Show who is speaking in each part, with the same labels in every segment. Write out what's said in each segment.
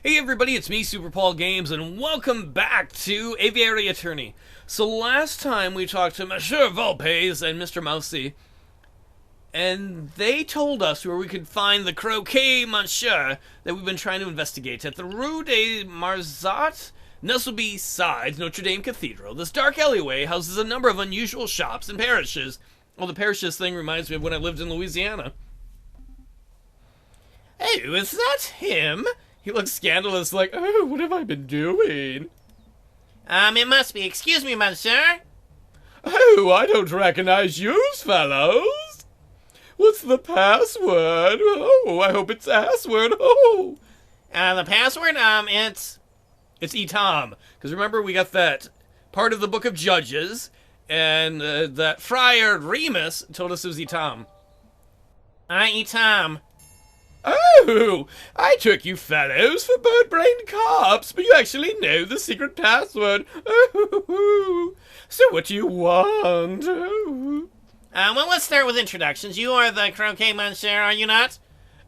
Speaker 1: Hey everybody, it's me, Super Paul Games, and welcome back to Aviary Attorney. So last time we talked to Monsieur Volpes and Mr. Mousy, and they told us where we could find the Croquet Monsieur that we've been trying to investigate at the Rue des Marzats, nestled beside Notre Dame Cathedral. This dark alleyway houses a number of unusual shops and parishes. Well, the parishes thing reminds me of when I lived in Louisiana. Oh, is that him? He looks scandalous, like, oh, what have I been doing?
Speaker 2: It must be. Excuse me, monsieur.
Speaker 1: Oh, I don't recognize you, fellows. What's the password? Oh, I hope it's assword. Oh.
Speaker 2: The password,
Speaker 1: It's Etam. Because remember, we got that part of the Book of Judges, and that Friar Remus told us it was Etam.
Speaker 2: Etam.
Speaker 1: Oh, I took you fellows for bird-brained cops, but you actually know the secret password. Oh, so what do you want? Oh.
Speaker 2: Well, let's start with introductions. You are the Croquet Monsieur, are you not?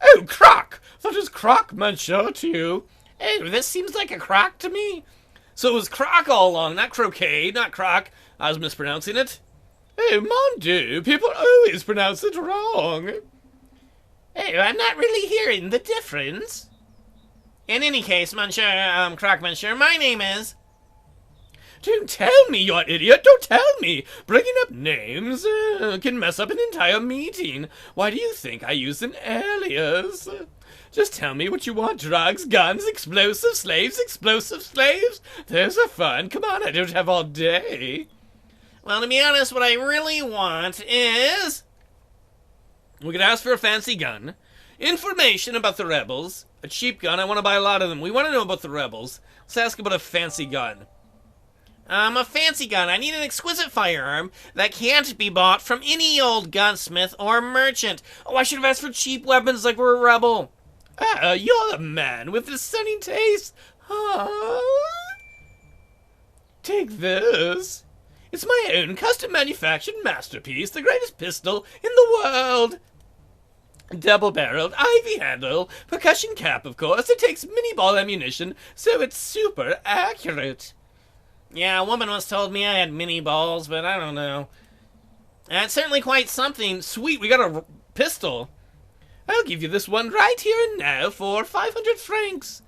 Speaker 1: Oh, Croc! That is Croc, Monsieur, to you.
Speaker 2: Oh, this seems like a croc to me.
Speaker 1: So it was Croc all along, not Croquet, not Croc. I was mispronouncing it. Oh, mon Dieu, people always pronounce it wrong.
Speaker 2: Hey, I'm not really hearing the difference. In any case, Monsieur, Croc Monsieur, my name is...
Speaker 1: Don't tell me, you idiot! Don't tell me! Bringing up names can mess up an entire meeting. Why do you think I use an alias? Just tell me what you want. Drugs, guns, explosive slaves, explosive slaves? Those are fun. Come on, I don't have all day.
Speaker 2: Well, to be honest, what I really want is...
Speaker 1: We could ask for a fancy gun, information about the rebels, a cheap gun. I want to buy a lot of them. We want to know about the rebels. Let's ask about a fancy gun.
Speaker 2: A fancy gun. I need an exquisite firearm that can't be bought from any old gunsmith or merchant.
Speaker 1: Oh, I should have asked for cheap weapons like we're a rebel. You're the man with the stunning taste. Take this. It's my own custom-manufactured masterpiece, the greatest pistol in the world. Double-barreled, ivy handle, percussion cap, of course. It takes mini-ball ammunition, so it's super accurate.
Speaker 2: Yeah, a woman once told me I had mini balls, but I don't know. It's certainly quite something.
Speaker 1: Sweet, we got a pistol. I'll give you this one right here and now for 500 francs.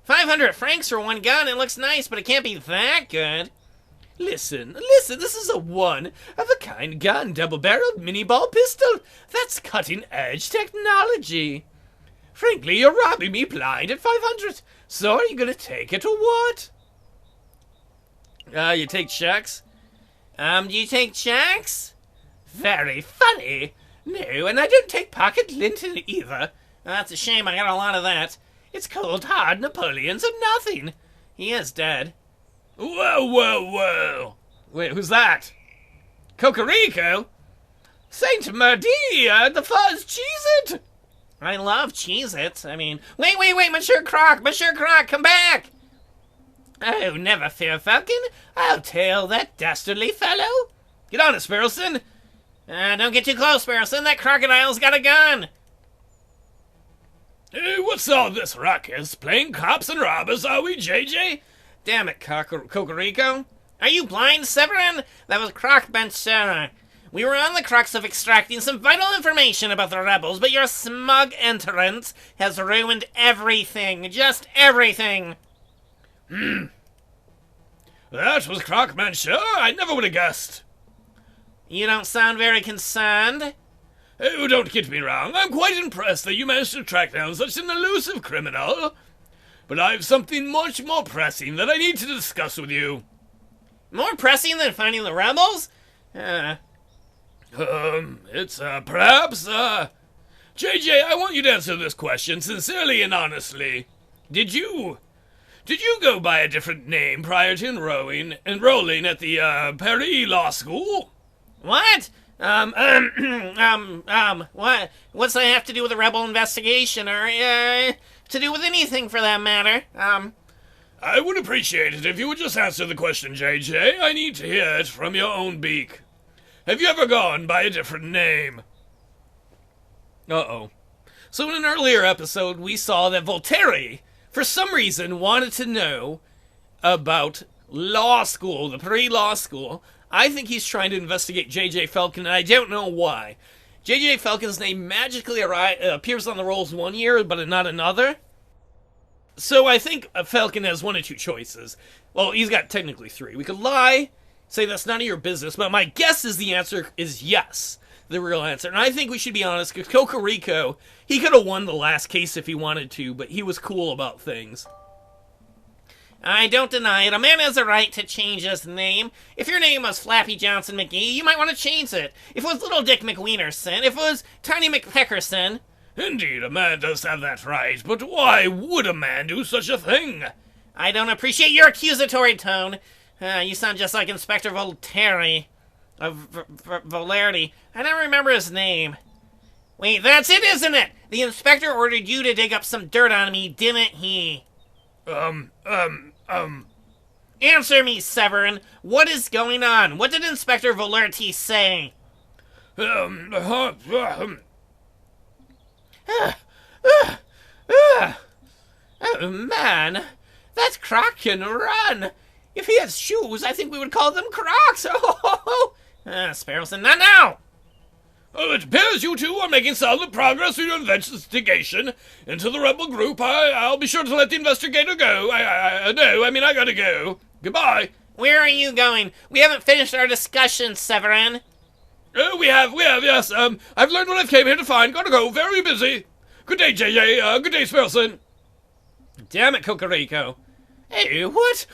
Speaker 2: 500 francs for one gun? It looks nice, but it can't be that good.
Speaker 1: Listen, this is a one-of-a-kind gun, double-barreled mini-ball pistol. That's cutting-edge technology. Frankly, you're robbing me blind at 500. So are you gonna take it or what? You take checks?
Speaker 2: Do you take checks?
Speaker 1: Very funny. No, and I don't take pocket lint either.
Speaker 2: That's a shame, I got a lot of that.
Speaker 1: It's cold, hard Napoleons or nothing.
Speaker 2: He is dead.
Speaker 1: Whoa. Wait, who's that? Cocorico? Saint Medea, the fuzz Cheez-It!
Speaker 2: I love Cheez-Its. I mean, wait, Monsieur Croc, come back!
Speaker 1: Oh, never fear, Falcon. I'll tail that dastardly fellow. Get on it, Sparrowson.
Speaker 2: Don't get too close, Sparrowson. That crocodile's got a gun.
Speaker 1: Hey, what's all this ruckus? Playing cops and robbers, are we, JJ? Damn it, Cocorico.
Speaker 2: Are you blind, Severin? That was Croc Monsieur. We were on the crux of extracting some vital information about the rebels, but your smug entrance has ruined everything. Just everything.
Speaker 1: That was Croc Monsieur. I never would have guessed.
Speaker 2: You don't sound very concerned.
Speaker 1: Oh, don't get me wrong. I'm quite impressed that you managed to track down such an elusive criminal. But I've something much more pressing that I need to discuss with you.
Speaker 2: More pressing than finding the rebels?
Speaker 1: It's, perhaps, JJ, I want you to answer this question sincerely and honestly. Did you go by a different name prior to enrolling at the, Paris Law School?
Speaker 2: What? What's that have to do with a rebel investigation, or, to do with anything for that matter?
Speaker 1: I would appreciate it if you would just answer the question, JJ. I need to hear it from your own beak. Have you ever gone by a different name? Uh-oh. So in an earlier episode, we saw that Voltaire for some reason, wanted to know about law school, the pre-law school. I think he's trying to investigate Jayjay Falcon, and I don't know why. Jayjay Falcon's name magically appears on the rolls one year, but not another. So I think Falcon has one of two choices. Well, he's got technically three. We could lie, say that's none of your business, but my guess is the answer is yes, the real answer. And I think we should be honest, because Cocorico, he could have won the last case if he wanted to, but he was cool about things.
Speaker 2: I don't deny it. A man has a right to change his name. If your name was Flappy Johnson McGee, you might want to change it. If it was Little Dick McWienerson, if it was Tiny McPeckerson.
Speaker 1: Indeed, a man does have that right, but why would a man do such a thing?
Speaker 2: I don't appreciate your accusatory tone. You sound just like Inspector Voltaire. Volarity. I don't remember his name. Wait, that's it, isn't it? The inspector ordered you to dig up some dirt on me, didn't he? Answer me, Severin. What is going on? What did Inspector Volarity say?
Speaker 1: Oh, man. That Croc can run. If he had shoes, I think we would call them Crocs.
Speaker 2: Sparrowson, not now!
Speaker 1: It appears you two are making solid progress in your investigation into the rebel group. I'll be sure to let the investigator go. I gotta go. Goodbye.
Speaker 2: Where are you going? We haven't finished our discussion, Severin.
Speaker 1: We have, yes. I've learned what I came here to find. Gotta go. Very busy. Good day, Jayjay. Good day, Sparrowson. Damn it, Cocorico.
Speaker 2: Hey, what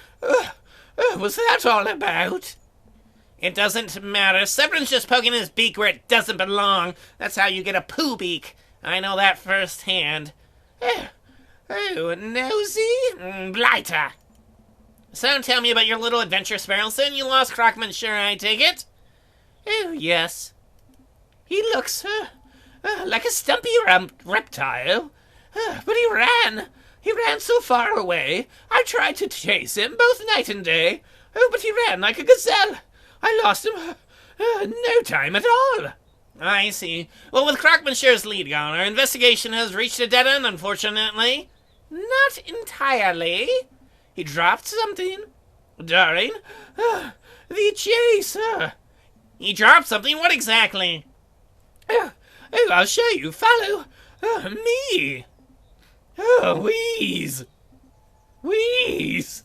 Speaker 2: was that all about? It doesn't matter. Severin's just poking his beak where it doesn't belong. That's how you get a poo beak. I know that firsthand. Nosy? Blighter. So tell me about your little adventure, Sparrowson. You lost Croc, Monsieur, I take it? Oh, yes. He looks like a stumpy reptile. But he ran. He ran so far away. I tried to chase him both night and day. But he ran like a gazelle. I lost him no time at all. I see. Well, with Croc Monsieur's lead gone, our investigation has reached a dead end, unfortunately. Not entirely. He dropped something during the chase. He dropped something? What exactly? I'll show you. Follow me. Wheeze. Wheeze.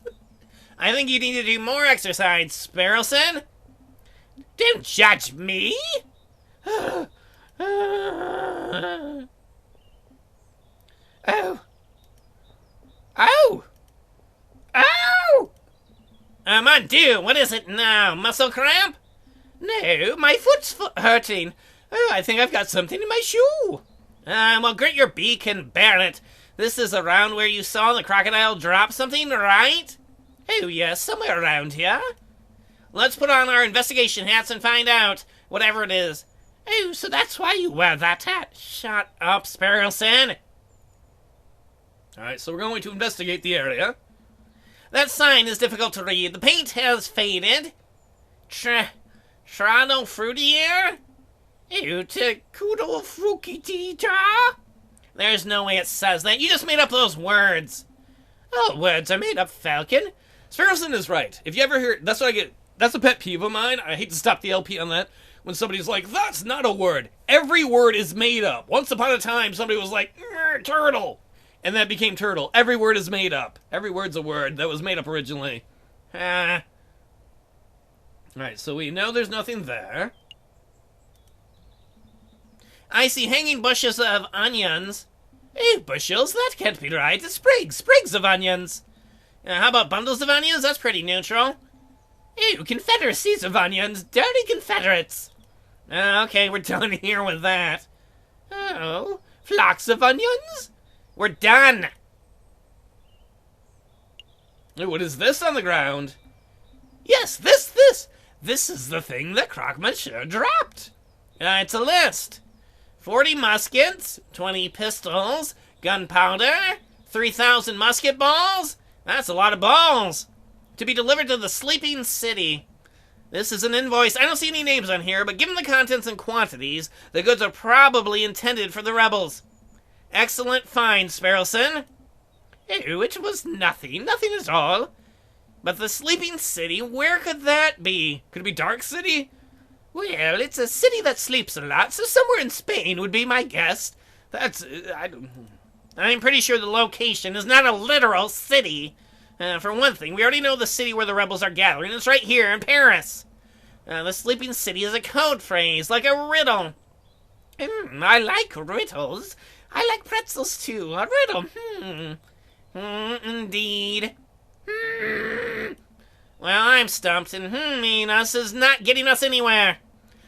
Speaker 2: I think you need to do more exercise, Sparrowson. Don't judge me. Oh. Oh. Oh! Mon Dieu, what is it now? Muscle cramp? No, my foot's hurting. Oh, I think I've got something in my shoe. Well, grit your beak and bear it. This is around where you saw the crocodile drop something, right? Oh, yes, somewhere around here. Let's put on our investigation hats and find out whatever it is. Oh, so that's why you wear that hat. Shut up, Sparrowson.
Speaker 1: Alright, so we're going to investigate the area.
Speaker 2: That sign is difficult to read. The paint has faded. Trano fruitier? Ew, kudo frukitita? There's no way it says that. You just made up those words. All words are made up, Falcon.
Speaker 1: Sparrowson is right. If you ever hear... That's what I get... That's a pet peeve of mine. I hate to stop the LP on that. When somebody's like, that's not a word. Every word is made up. Once upon a time, somebody was like, turtle. And that became turtle. Every word is made up. Every word's a word that was made up originally. Alright, so we know there's nothing there.
Speaker 2: I see hanging bushes of onions. Bushels? That can't be right. It's sprigs of onions. How about bundles of onions? That's pretty neutral. Confederacies of onions. Dirty Confederates. Okay, we're done here with that. Oh, flocks of onions? We're done.
Speaker 1: What is this on the ground?
Speaker 2: Yes, this. This is the thing that Croc Monsieur dropped. It's a list. 40 muskets, 20 pistols, gunpowder, 3,000 musket balls. That's a lot of balls. To be delivered to the sleeping city. This is an invoice. I don't see any names on here, but given the contents and quantities, the goods are probably intended for the rebels. Excellent find, Sparrowson. Oh, it was nothing at all. But the sleeping city, where could that be?
Speaker 1: Could it be Dark City?
Speaker 2: Well, it's a city that sleeps a lot, so somewhere in Spain would be my guess. I'm pretty sure the location is not a literal city. For one thing, we already know the city where the rebels are gathering. It's right here in Paris. The sleeping city is a code phrase, like a riddle. I like riddles. I like pretzels too. A riddle. Indeed. Well, I'm stumped, and us is not getting us anywhere.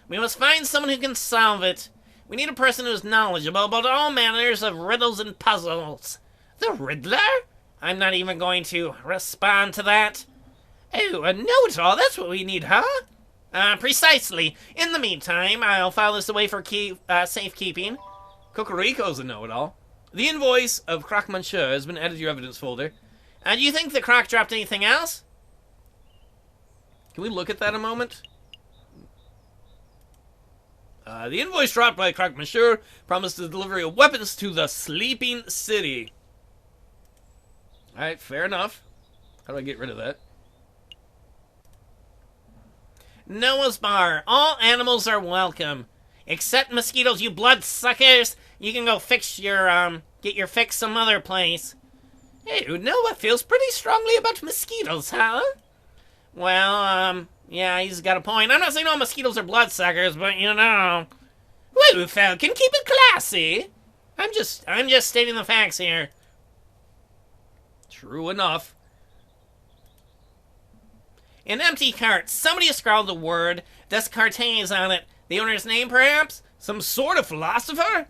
Speaker 2: We must find someone who can solve it. We need a person who is knowledgeable about all manners of riddles and puzzles. The Riddler? I'm not even going to respond to that. Oh, a know-it-all, that's what we need, huh? Precisely. In the meantime, I'll file this away for safekeeping.
Speaker 1: Cocorico's a know-it-all. The invoice of Croc Monsieur has been added to your evidence folder.
Speaker 2: Do you think the Croc dropped anything else?
Speaker 1: Can we look at that a moment? The invoice dropped by Croc Monsieur promised the delivery of weapons to the sleeping city. Alright, fair enough. How do I get rid of that?
Speaker 2: Noah's Bar. All animals are welcome. Except mosquitoes, you bloodsuckers. You can go fix your, get your fix some other place. Hey, Noah feels pretty strongly about mosquitoes, huh? Well, yeah, he's got a point. I'm not saying all mosquitoes are bloodsuckers, but you know. Woo, Falcon, keep it classy. I'm just stating the facts here.
Speaker 1: True enough.
Speaker 2: An empty cart. Somebody has scrawled the word Descartes on it. The owner's name, perhaps?
Speaker 1: Some sort of philosopher?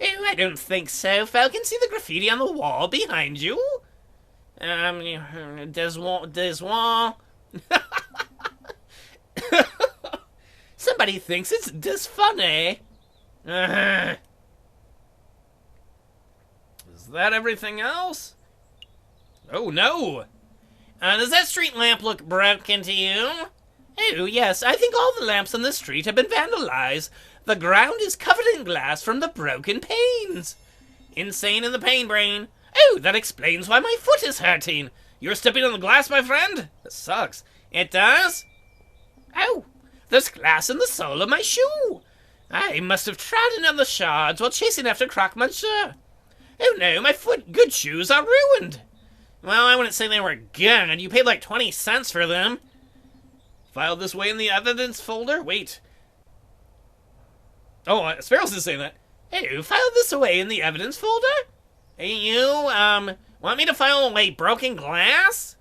Speaker 2: Oh, I don't think so. Falcon, see the graffiti on the wall behind you? Deswall. Somebody thinks it's disfunny.
Speaker 1: Is that everything else? Oh, no.
Speaker 2: Does that street lamp look broken to you? Oh, yes. I think all the lamps on the street have been vandalized. The ground is covered in glass from the broken panes. Insane in the pain brain. Oh, that explains why my foot is hurting.
Speaker 1: You're stepping on the glass, my friend? That sucks.
Speaker 2: It does? Oh, there's glass in the sole of my shoe. I must have trodden on the shards while chasing after Croc Monsieur. Oh no, my good shoes are ruined. Well, I wouldn't say they were good. You paid like 20 cents for them.
Speaker 1: Filed this way in the evidence folder? Wait. Oh, Sparrowson's saying that.
Speaker 2: Hey, filed this away in the evidence folder? Hey, you, want me to file away broken glass?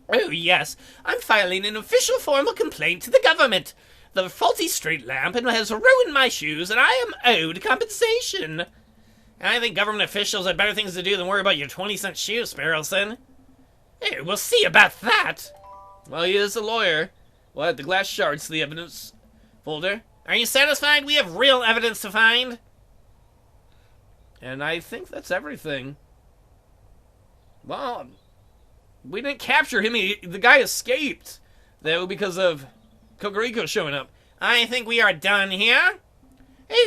Speaker 2: Oh, yes. I'm filing an official formal complaint to the government. The faulty street lamp has ruined my shoes, and I am owed compensation. I think government officials have better things to do than worry about your 20-cent shoes, Sparrowson. Hey, we'll see about that.
Speaker 1: Well, he is a lawyer. We'll add the glass shards to the evidence folder.
Speaker 2: Are you satisfied? We have real evidence to find.
Speaker 1: And I think that's everything. Well, we didn't capture him. The guy escaped, though, because of Cocorico showing up.
Speaker 2: I think we are done here.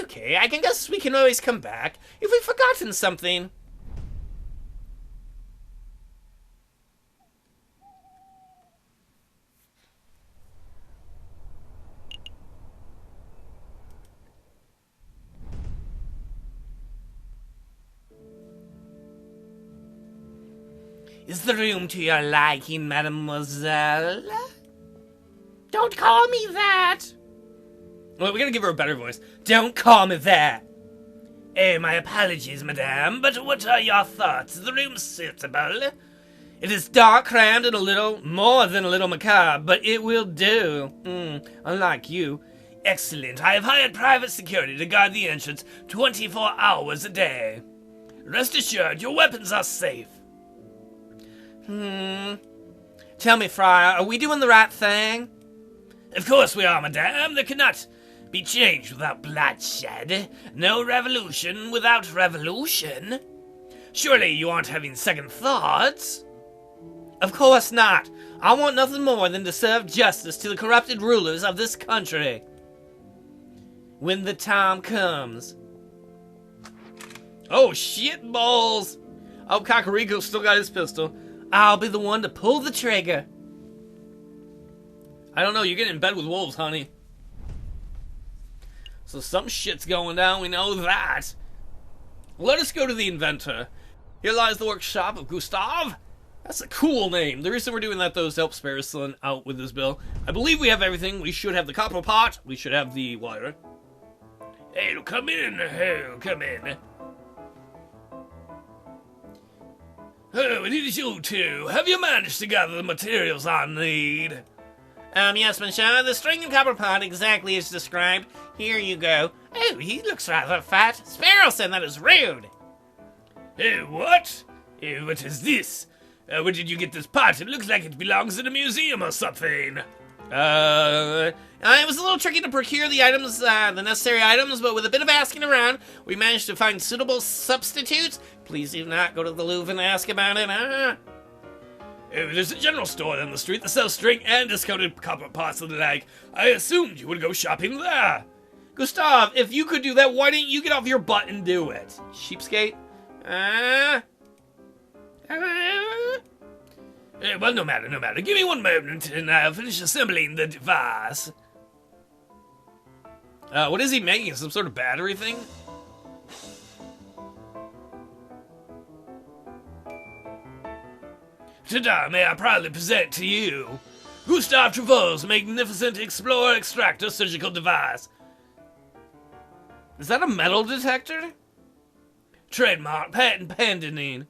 Speaker 2: Okay, I guess we can always come back if we've forgotten something. Is the room to your liking, mademoiselle? Don't call me that!
Speaker 1: Well, we gotta give her a better voice.
Speaker 2: Don't call me that! Oh, my apologies, madame, but what are your thoughts? Is the room suitable? It is dark, crammed, and a little, more than a little macabre, but it will do. Unlike you. Excellent. I have hired private security to guard the entrance 24 hours a day. Rest assured, your weapons are safe. Tell me, Friar, are we doing the right thing? Of course we are, madame. There cannot be change without bloodshed. No revolution without revolution. Surely you aren't having second thoughts? Of course not. I want nothing more than to serve justice to the corrupted rulers of this country. When the time comes.
Speaker 1: Oh, shit balls. Oh, Kakariko still got his pistol. I'll be the one to pull the trigger. I don't know, you're getting in bed with wolves, honey. So some shit's going down, we know that. Let us go to the inventor. Here lies the workshop of Gustav. That's a cool name. The reason we're doing that, though, is to help Sparrowson out with this bill. I believe we have everything. We should have the copper pot. We should have the wire. Hey, come in. Hey, come in. Oh, it is you two. Have you managed to gather the materials I need?
Speaker 2: Yes, Monsieur. The string and copper pot exactly as described. Here you go. Oh, he looks rather fat. Sparrowson, that is rude.
Speaker 1: Oh, what? Oh, what is this? Where did you get this pot? It looks like it belongs in a museum or something.
Speaker 2: It was a little tricky to procure the items, the necessary items, but with a bit of asking around, we managed to find suitable substitutes. Please do not go to the Louvre and ask about it,
Speaker 1: Oh, there's a general store down the street that sells string and discounted copper pots and the like. I assumed you would go shopping there. Gustav, if you could do that, why didn't you get off your butt and do it? Cheapskate? Well, no matter. Give me one moment and I'll finish assembling the device. What is he making? Some sort of battery thing? Ta-da, may I proudly present to you Gustav Trevaux's magnificent Explorer Extractor surgical device. Is that a metal detector? Trademark patent pending.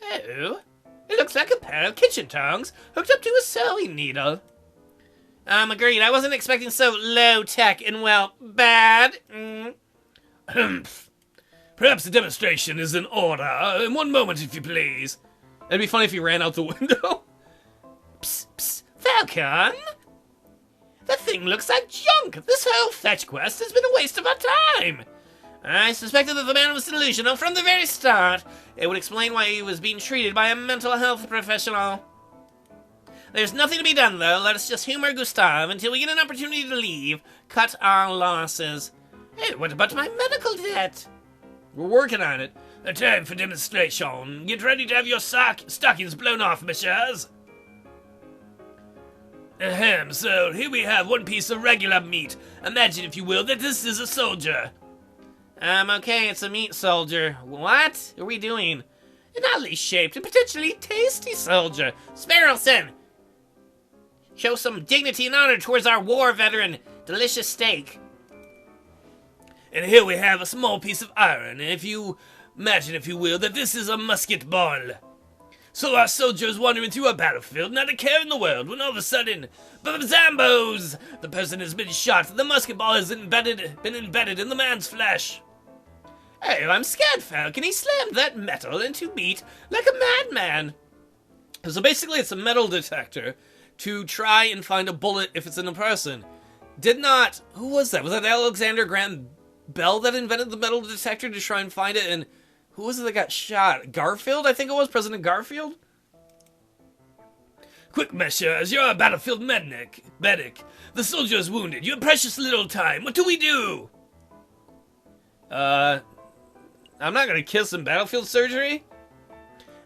Speaker 1: Oh, it looks like a pair of kitchen tongs hooked up to a sewing needle.
Speaker 2: Agreed. I wasn't expecting so low-tech and, well, bad.
Speaker 1: Perhaps the demonstration is in order. In one moment, if you please. It'd be funny if he ran out the window.
Speaker 2: Psst, Falcon? That thing looks like junk. This whole fetch quest has been a waste of our time. I suspected that the man was delusional from the very start. It would explain why he was being treated by a mental health professional. There's nothing to be done, though. Let us just humor Gustav until we get an opportunity to leave. Cut our losses. Hey, what about my medical debt?
Speaker 1: We're working on it. A time for demonstration. Get ready to have your stockings blown off, messieurs. Ahem, so here we have one piece of regular meat. Imagine, if you will, that this is a soldier.
Speaker 2: Okay, it's a meat soldier. What are we doing? An oddly shaped and potentially tasty soldier. Sparrowson! Show some dignity and honor towards our war veteran. Delicious steak.
Speaker 1: And here we have a small piece of iron. If you imagine, if you will, that this is a musket ball. So our soldier is wandering through a battlefield, not a care in the world, when all of a sudden, Zambos! The person has been shot. The musket ball has been embedded in the man's flesh.
Speaker 2: Oh, I'm scared, Falcon. He slammed that metal into meat like a madman.
Speaker 1: So basically, it's a metal detector to try and find a bullet if it's in a person. Who was that? Was that Alexander Graham Bell that invented the metal detector to try and find it? And who was it that got shot? Garfield, I think it was, President Garfield? Quick, messieurs, you're a battlefield medic. The soldier is wounded. You have precious little time. What do we do? I'm not gonna kiss some battlefield surgery.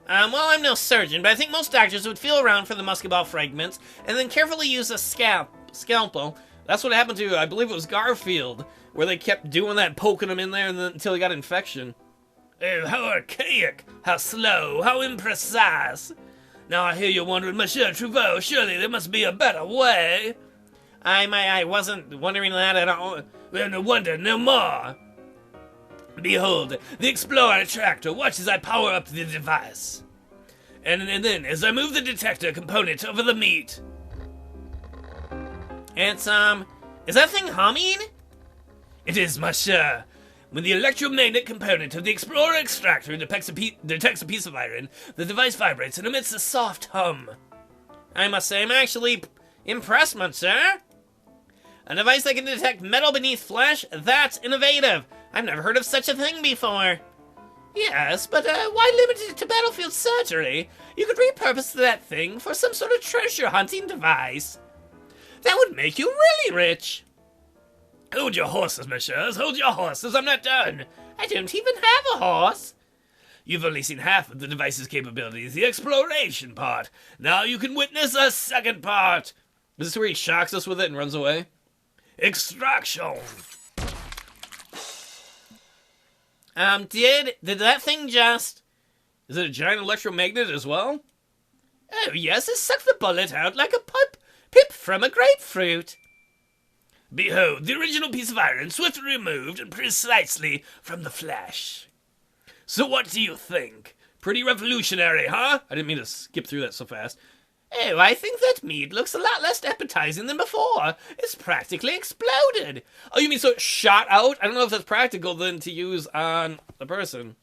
Speaker 2: Well, I'm no surgeon, but I think most doctors would feel around for the musket ball fragments and then carefully use a scalpel.
Speaker 1: That's what happened to, I believe it was Garfield, where they kept doing that, poking him in there until he got infection. Oh, how archaic, how slow, how imprecise. Now I hear you're wondering, Monsieur Trevaux, surely there must be a better way.
Speaker 2: I wasn't wondering that at all.
Speaker 1: Well, no wonder, no more. Behold, the Explorer Extractor. Watch as I power up the device. And then, as I move the detector component over the meat.
Speaker 2: It's, is that thing humming?
Speaker 1: It is, monsieur. When the electromagnet component of the Explorer Extractor detects a piece of iron, the device vibrates and emits a soft hum.
Speaker 2: I must say, I'm actually impressed, monsieur. A device that can detect metal beneath flesh? That's innovative. I've never heard of such a thing before. Yes, but why limit it to battlefield surgery? You could repurpose that thing for some sort of treasure hunting device. That would make you really rich.
Speaker 1: Hold your horses, messieurs. Hold your horses. I'm not done.
Speaker 2: I don't even have a horse.
Speaker 1: You've only seen half of the device's capabilities, the exploration part. Now you can witness a second part. Is this where he shocks us with it and runs away? Extraction.
Speaker 2: Did that thing just...
Speaker 1: Is it a giant electromagnet as well?
Speaker 2: Oh, yes, it sucked the bullet out like a pip from a grapefruit.
Speaker 1: Behold, the original piece of iron swiftly removed and precisely from the flesh. So what do you think? Pretty revolutionary, huh? I didn't mean to skip through that so fast.
Speaker 2: Oh, I think that meat looks a lot less appetizing than before. It's practically exploded.
Speaker 1: Oh, you mean so it shot out? I don't know if that's practical then to use on a person.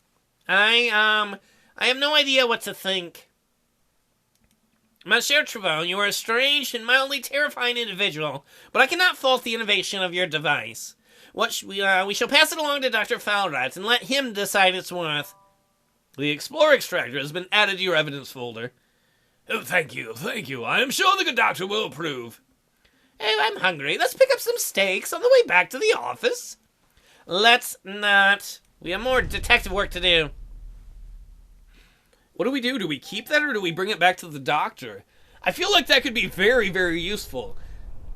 Speaker 2: I have no idea what to think. Monsieur Trevon, you are a strange and mildly terrifying individual, but I cannot fault the innovation of your device. We shall pass it along to Dr. Falrat and let him decide its worth.
Speaker 1: The Explorer Extractor has been added to your evidence folder. Oh, thank you. I am sure the good doctor will approve.
Speaker 2: Oh, I'm hungry. Let's pick up some steaks on the way back to the office. Let's not. We have more detective work to do.
Speaker 1: What do we do? Do we keep that or do we bring it back to the doctor? I feel like that could be very, very useful.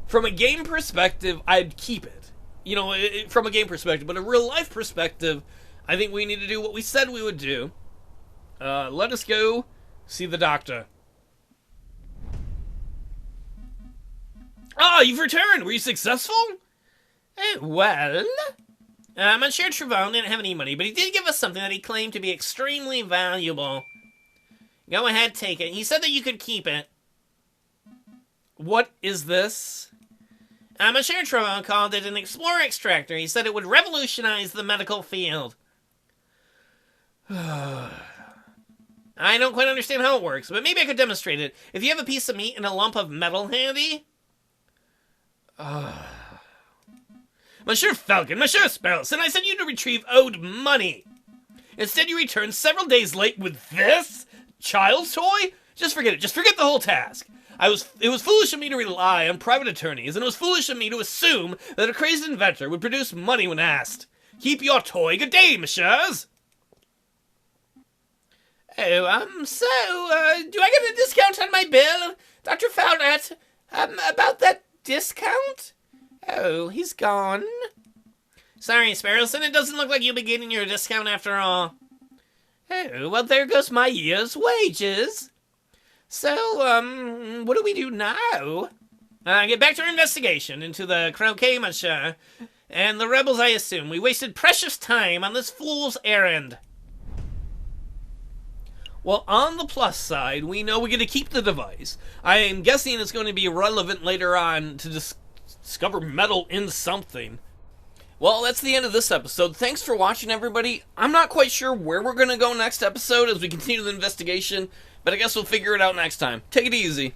Speaker 1: From a game perspective, I'd keep it. You know, from a game perspective. But a real life perspective, I think we need to do what we said we would do. Let us go see the doctor. Ah, you've returned. Were you successful?
Speaker 2: Well, Monsieur Trevon didn't have any money, but he did give us something that he claimed to be extremely valuable. Go ahead, take it. He said that you could keep it.
Speaker 1: What is this?
Speaker 2: Monsieur Trevon called it an Explorer Extractor. He said it would revolutionize the medical field. I don't quite understand how it works, but maybe I could demonstrate it. If you have a piece of meat and a lump of metal handy...
Speaker 1: Monsieur Falcon, Monsieur Sparrowson, I sent you to retrieve owed money. Instead, you returned several days late with this child's toy? Just forget it. Just forget the whole task. It was foolish of me to rely on private attorneys, and it was foolish of me to assume that a crazed inventor would produce money when asked. Keep your toy. Good day, messieurs.
Speaker 2: Oh, so, do I get a discount on my bill? Dr. Falrat, about that discount? Oh, he's gone. Sorry, Sparrowson, it doesn't look like you'll be getting your discount after all. Oh, well, there goes my year's wages. So, what do we do now? Get back to our investigation into the croquet, monsieur. And the rebels, I assume. We wasted precious time on this fool's errand.
Speaker 1: Well, on the plus side, we know we get to keep the device. I am guessing it's going to be relevant later on to discover metal in something. Well, that's the end of this episode. Thanks for watching, everybody. I'm not quite sure where we're going to go next episode as we continue the investigation, but I guess we'll figure it out next time. Take it easy.